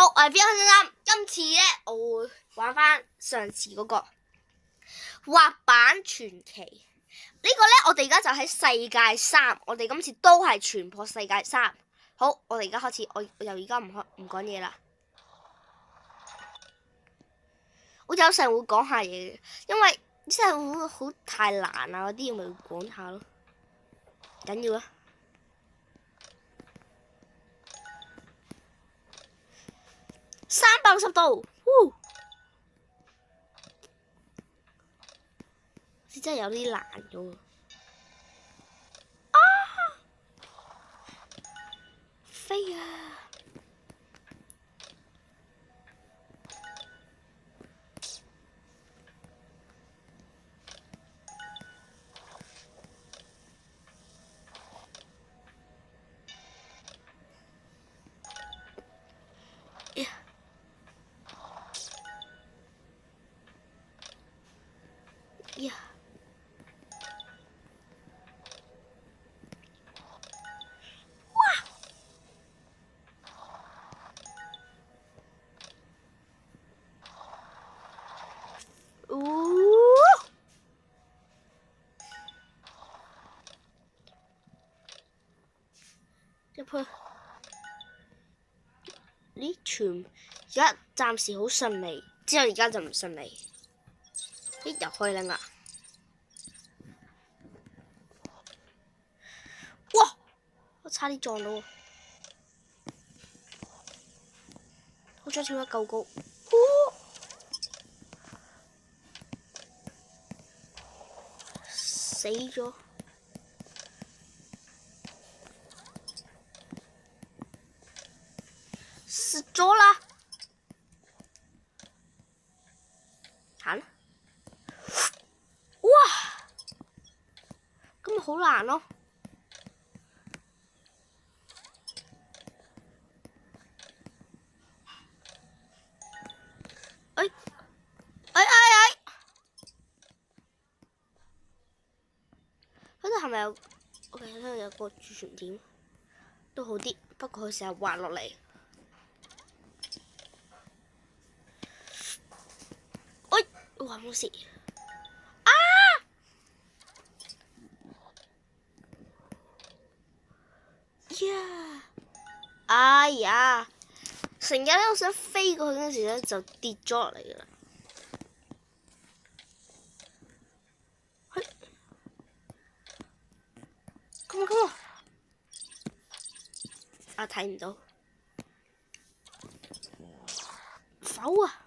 好，我係邊個先生？今次咧，我會玩翻上次嗰個滑板傳奇。呢個咧，我哋而家就喺世界3，我哋今次都係全破世界3。好，我哋而家開始，我由而家唔講嘢啦。我有時會講下嘢嘅，因為真係會好太難啊，嗰啲嘢咪會講下咯。緊要啊！360度，真係有啲難嘅。飛啊！呀！入去，呢全而家暫時好順利，之後而家就唔順利。入去啦呀！哇！我差啲撞到喎，好彩跳得夠高。死咗！蝕咗啦！行！哇！咁咪好難咯〜嗰度係咪有？我睇到有個儲存點，都好啲。不過佢成日滑落嚟。喂，哇冇事。啊！呀！哎呀！成日咧，我想飛過去嗰陣時咧，就跌咗落嚟㗎啦。咁啊！睇唔到，否啊！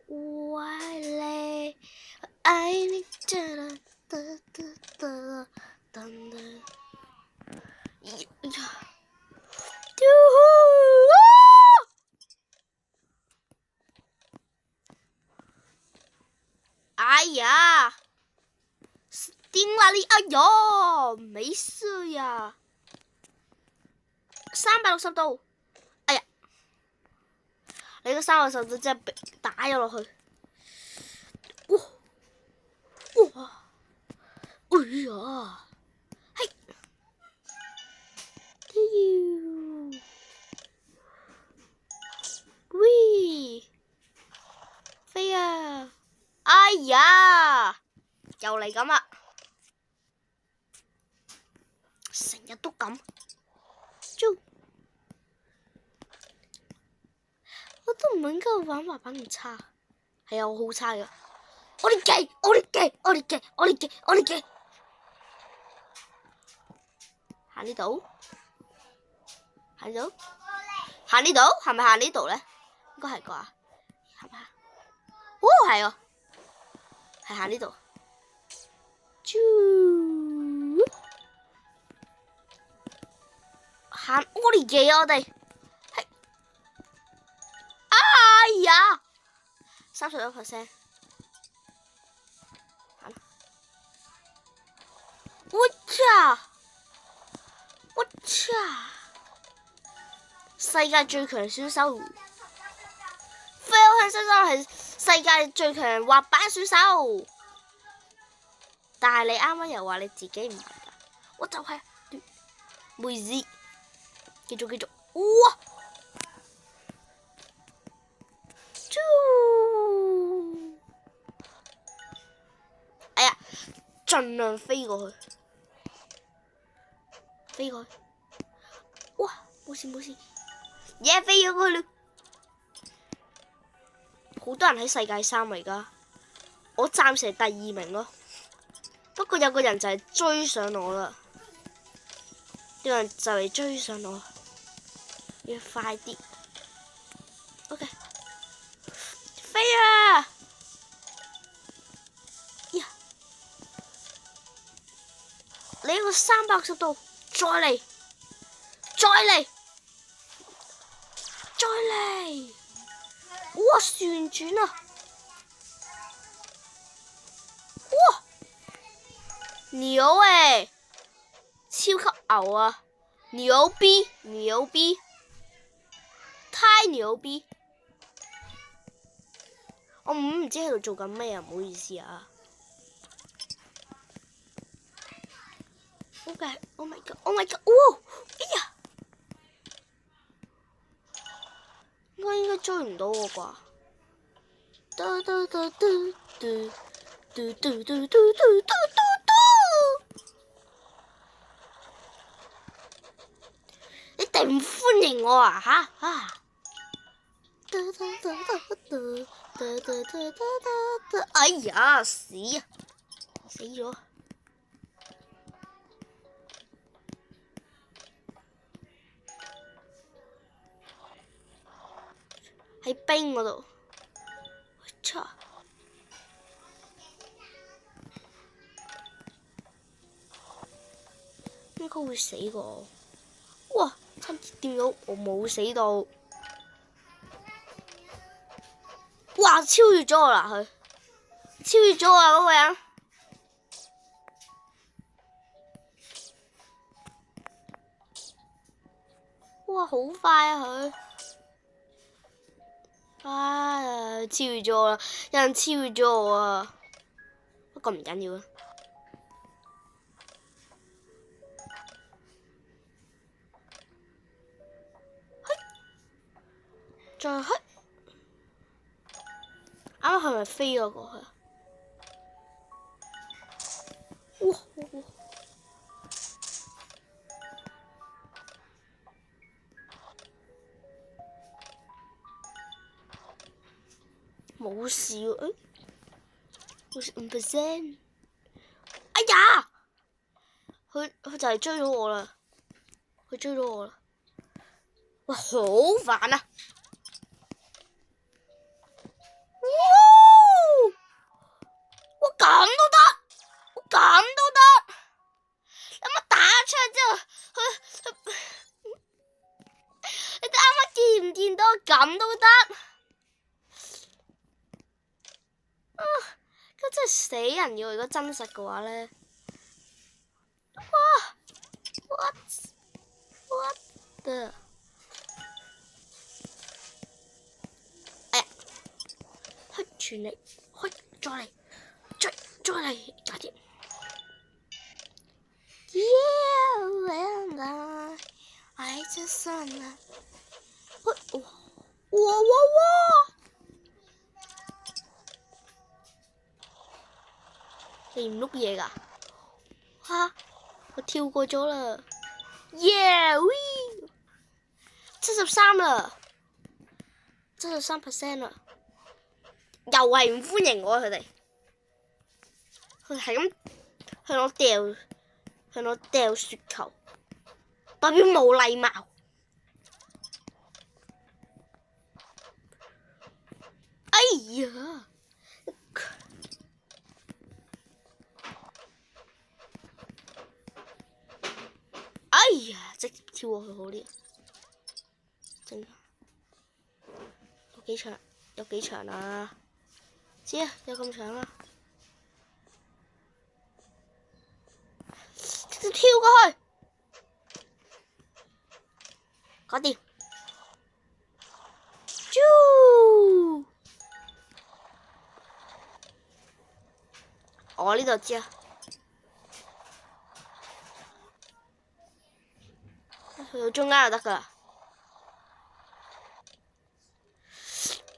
哇嘞！愛你噠噠噠噠噠噠。哎呀，死定啦你！哎呦，沒事呀。360度，哎呀，你個360度真係被打咗落去。哇！哎呀，嘿，喂，飛啊！哎呀，又嚟咁啦，成日都咁。我都唔應該玩滑板咁差，係啊，我好差㗎。我哋記，行呢度，行呢度，行呢度，係咪行呢度咧？應該係啩，係咪啊？哦，係啊，係行呢度。行我哋記啊，我哋係，哎呀，31%。我操！世界最強選手 ，Phil 先生係世界最強滑板選手。但係你啱啱又話你自己唔係㗎，我就係妹子，繼續，哇！哎呀，盡量飛過去，哇！冇事，耶！飛咗過去了，好多人喺世界3嚟㗎，我暫時係第2名咯。不過有個人就係追上我啦，有人就嚟追上我，要快啲。OK， 飛啊！呀！你一個360度，再嚟！哇！旋轉啊！哇！牛誒，超級牛啊！牛逼，太牛逼！我唔知喺度做緊咩啊，唔好意思啊。Oh my god！哇！哎呀！應該追唔到我啩？你哋唔歡迎我啊嚇！哎呀，死咗！喺冰嗰度，應該會死個。哇！差啲掂到，我冇死到。哇！超越咗我啦佢，超越咗我啊嗰個人。哇！好快啊佢。超越咗我啦！有人超越咗我啊！不過唔緊要啊。再去，啱啱係咪飛咗過去啊？哇！冇事喎，65%。哎呀！佢就係追咗我啦，哇！好煩啊！我咁都得，有乜打出嚟之後，你哋啱啱見唔見到咁都得？咁真係死人嘅，如果真實嘅話咧，哇 ！what the？ 哎呀，去全力，去再嚟，再嚟，搞掂！ Yeah, I just wanna， 哇！你唔碌嘢㗎？嚇！我跳過咗啦 ！Yeah， 73啦，73% 啦，又係唔歡迎我佢哋係咁向我掉雪球，代表冇禮貌。哎呀！哎呀！直接跳過去好啲，真有幾長啊？知啊，有咁長啦，直接跳過去，搞掂。我呢度知啊。去到中間就得噶啦。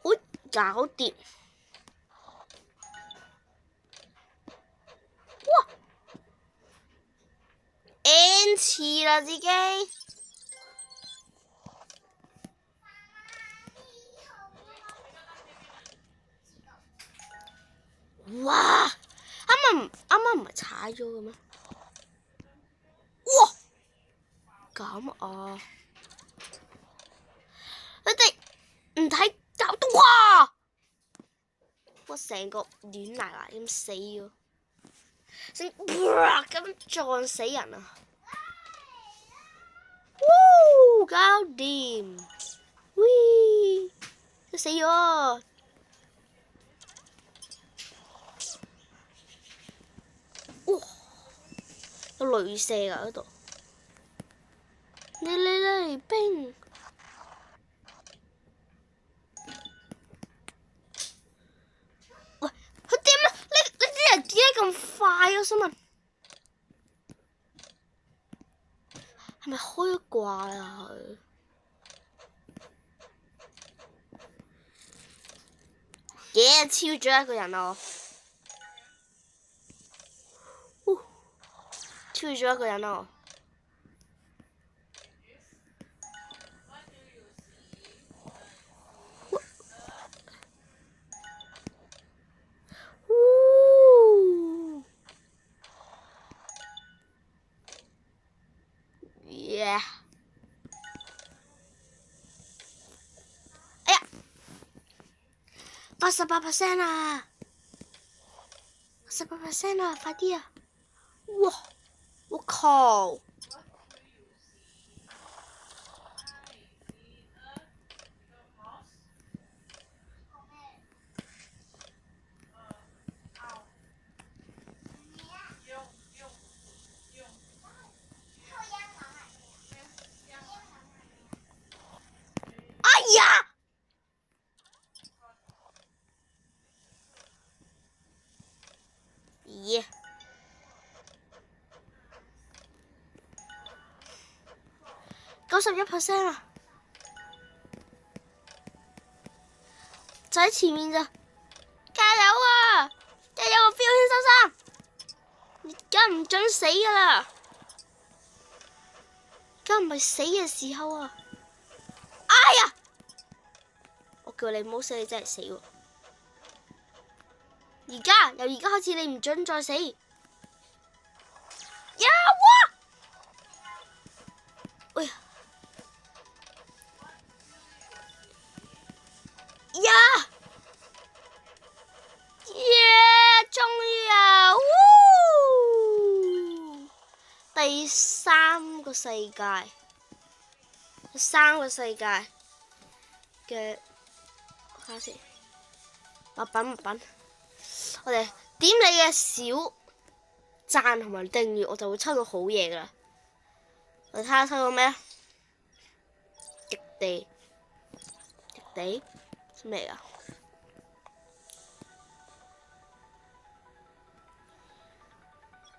喂，搞掂！哇 ！N 次啦，自己。哇！啱啱唔係踩咗嘅咩？哇！咁啊！你哋唔睇搞到哇！我成個軟奶奶咁死咗，成咁撞死人啊！哇！搞掂！喂！都死咗！哇！有雷射㗎嗰度，你冰！喂，佢點啊？你啲人點解咁快啊？我想問，係咪開咗掛啊佢？耶！超咗一個人啊！超咗一個人啊！耶！哎呀，88% 啊！88% 啊！快啲啊！哇！我靠！哎呀！咦？91% 啊！就喺前面咋！加油啊！加油啊！標圈先生，你而家唔准死噶啦！而家唔係死嘅時候啊！哎呀！我叫你唔好死，你真係死喎！由而家開始，你唔准再死！呀哇！哎呀！呀！耶！終於啊！第三個世界嘅睇下先，物品，我哋點你嘅小讚同埋訂閱，我就會抽到好嘢噶啦。我哋睇下抽到咩？極地咩啊？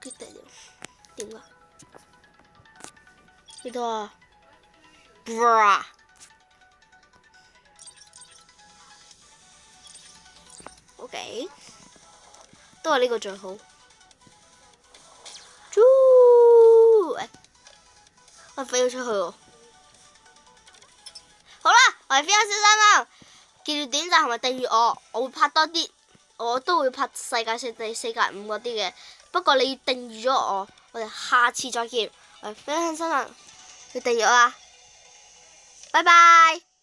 極地點啊？呢度啊 ，bra。OK， 都係呢個最好。我飛咗出去喎。好啦，我係飛下小山啦，記住點讚同埋訂閱我會拍多啲，我都會拍世界4、世界5嗰啲嘅。不過你要訂閱咗我哋下次再見。我係飛下小山啦，要訂閱我啊！拜拜。